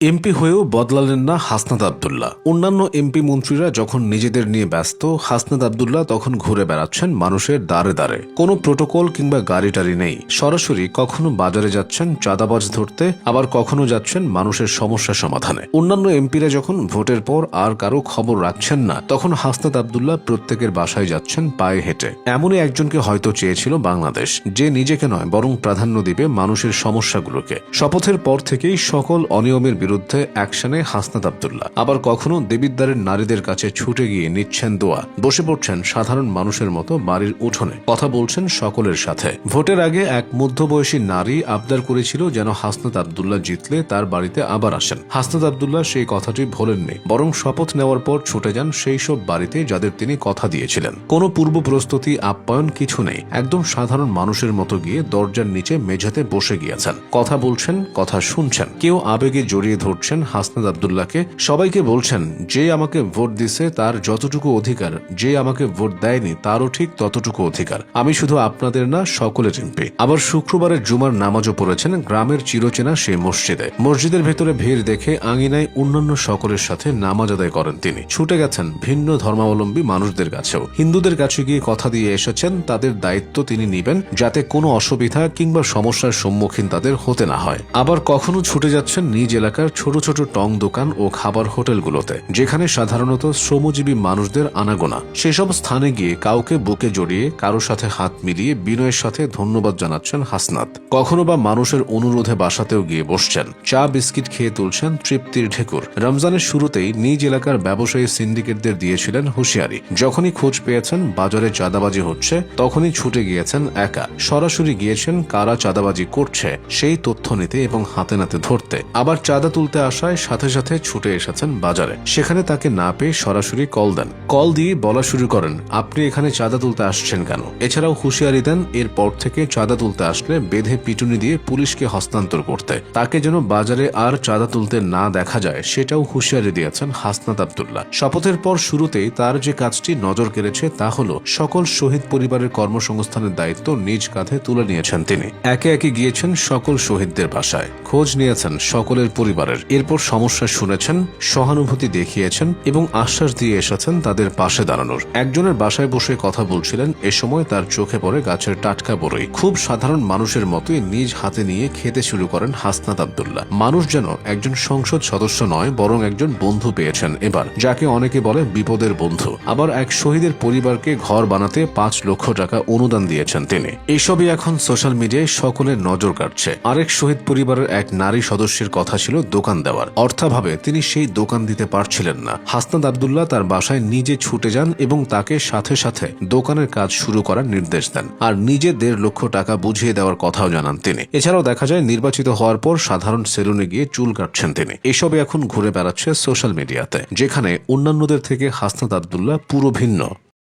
MP হয়েও বদলালেন না হাসনাত আব্দুল্লাহ। অন্যান্য এমপি মন্ত্রীরা যখন নিজেদের নিয়ে ব্যস্ত, হাসনাত আব্দুল্লাহ তখন ঘুরে বেড়াচ্ছেন মানুষের দ্বারে দ্বারে। কোনো প্রোটোকল কিংবা গাড়ি টাড়ি নেই। সরাসরি কখনো বাজারে যাচ্ছেন চাঁদাবাজ ধরতে, আবার কখনো যাচ্ছেন মানুষের সমস্যা সমাধানে। অন্যান্য এমপিরা যখন ভোটের পর আর কারো খবর রাখছেন না, তখন হাসনাত আব্দুল্লাহ প্রত্যেকের বাসায় যাচ্ছেন পায়ে হেঁটে। এমনই একজনকে হয়তো চেয়েছিল বাংলাদেশ, যে নিজেকে নয় বরং প্রাধান্য দিবে মানুষের সমস্যাগুলোকে। শপথের পর থেকেই সকল অনিয়মের বিরুদ্ধে অ্যাকশনে হাসনাত আব্দুল্লাহ। আবার কখনো দেবিদ্বারের নারীদের কাছে ছুটে গিয়ে নিচ্ছেন দোয়া, বসে পড়ছেন সাধারণ মানুষের মতো বাড়ির উঠোনে, কথা বলছেন সকলের সাথে। ভোটের আগে এক মধ্যবয়সী নারী আবদার করেছিল যেন হাসনাত আব্দুল্লাহ জিতলে তার বাড়িতে আবার আসেন। হাসনাত আব্দুল্লাহ সেই কথাটি ভোলেননি, বরং শপথ নেওয়ার পর ছুটে যান সেই সব বাড়িতে যাদের তিনি কথা দিয়েছিলেন। কোনো পূর্ব প্রস্তুতি, আপ্যায়ন কিছু নেই। একদম সাধারণ মানুষের মতো গিয়ে দরজার নিচে মেঝেতে বসে গিয়েছেন, কথা বলছেন, কথা শুনছেন। কেউ আবেগে জড়িয়ে ধরছেন হাসনাত আব্দুল্লাহকে, সবাইকে বলছেন যে আমাকে ভোট দিছে তার যতটুকু অধিকার, যে আমাকে ভোট দেয়নি তারও ঠিক ততটুকু অধিকার। আমি শুধু আপনাদের না, সকলের এমপি। আবার শুক্রবারের জুমার নামাজও পড়েছেন গ্রামের চিরচেনা সেই মসজিদে। মসজিদের ভেতরে ভিড় দেখে আঙিনায় অন্যান্য সকলের সাথে নামাজ আদায় করেন তিনি। ছুটে গেছেন ভিন্ন ধর্মাবলম্বী মানুষদের কাছেও। হিন্দুদের কাছে গিয়ে কথা দিয়ে এসেছেন তাদের দায়িত্ব তিনি নিবেন, যাতে কোনো অসুবিধা কিংবা সমস্যার সম্মুখীন তাদের হতে না হয়। আবার কখনো ছুটে যাচ্ছেন নিজ এলাকার ছোট ছোট টং দোকান ও খাবার হোটেলগুলোতে, যেখানে সাধারণত শ্রমজীবী মানুষদের আনাগোনা। সেসব স্থানে গিয়ে কাউকে বুকে জড়িয়ে, কারো সাথে হাত মিলিয়ে বিনয়ের সাথে ধন্যবাদ জানাচ্ছেন হাসনাত। কখনো বা মানুষের অনুরোধে বাসাতেও গিয়ে বসছেন, চা বিস্কিট খেয়ে তুলছেন তৃপ্তির ঢেকুর। রমজানের শুরুতেই নিজ এলাকার ব্যবসায়ী সিন্ডিকেটদের দিয়েছিলেন হুঁশিয়ারি। যখনই খোঁজ পেয়েছেন বাজারে চাঁদাবাজি হচ্ছে, তখনই ছুটে গিয়েছেন একা। সরাসরি গিয়েছেন কারা চাঁদাবাজি করছে সেই তথ্য নিতে এবং হাতে নাতে ধরতে। আবার চাঁদা তুলতে আসায় সাথে সাথে ছুটে এসেছেন বাজারে। সেখানে তাকে না পেয়ে সরাসরি কল দেন। কল দিয়ে বলা শুরু করেন, আপনি এখানে চাঁদা তুলতে আসছেন কেন? এছাড়াও হুঁশিয়ারি দেন এরপর থেকে চাঁদা তুলতে আসলে বেঁধে পিটুনি দিয়ে পুলিশকে হস্তান্তর করতে। তাকে যেন বাজারে আর চাঁদা তুলতে না দেখা যায় সেটাও হুঁশিয়ারি দিয়েছেন হাসনাত আব্দুল্লাহ। শপথের পর শুরুতেই তার যে কাজটি নজর কেড়েছে তা হল সকল শহীদ পরিবারের কর্মসংস্থানের দায়িত্ব নিজ কাঁধে তুলে নিয়েছেন তিনি। একে একে গিয়েছেন সকল শহীদদের বাসায়, খোঁজ নিয়েছেন সকলের পরিবারের। এরপর সমস্যা শুনেছেন, সহানুভূতি দেখিয়েছেন এবং আশ্বাস দিয়ে এসেছেন তাদের পাশে দাঁড়ানোর। একজনের বাসায় বসে কথা বলছিলেন, এ সময় তার চোখে পড়ে গাছের টাটকা বড়ই। খুব সাধারণ মানুষের মতোই নিজ হাতে নিয়ে খেতে শুরু করেন হাসনাত আব্দুল্লাহ। মানুষ যেন একজন সংসদ সদস্য নয় বরং একজন বন্ধু পেয়েছেন এবার, যাকে অনেকে বলে বিপদের বন্ধু। আবার এক শহীদের পরিবারকে ঘর বানাতে 5 লক্ষ টাকা অনুদান দিয়েছেন তিনি। এইসবই এখন সোশ্যাল মিডিয়ায় সকলের নজর কাটছে। আরেক শহীদ পরিবারের এক নারী সদস্যের কথা ছিল দোকান দেওয়ার। অর্থাভাবে তিনি সেই দোকান দিতে পারছিলেন না। হাসনাত আব্দুল্লাহ তার বাসায় নিজে ছুটে যান এবং তাকে সাথে সাথে দোকানের কাজ শুরু করার নির্দেশ দেন। আর নিজে 1.5 লক্ষ টাকা বুঝিয়ে দেওয়ার কথাও জানান তিনি। এছাড়াও দেখা যায় নির্বাচিত হওয়ার পর সাধারণ সেলুনে গিয়ে চুল কাটছেন তিনি। এসবে এখন ঘুরে বেড়াচ্ছে সোশ্যাল মিডিয়াতে, যেখানে অন্যান্যদের থেকে হাসনাত আব্দুল্লাহ পুরো ভিন্ন।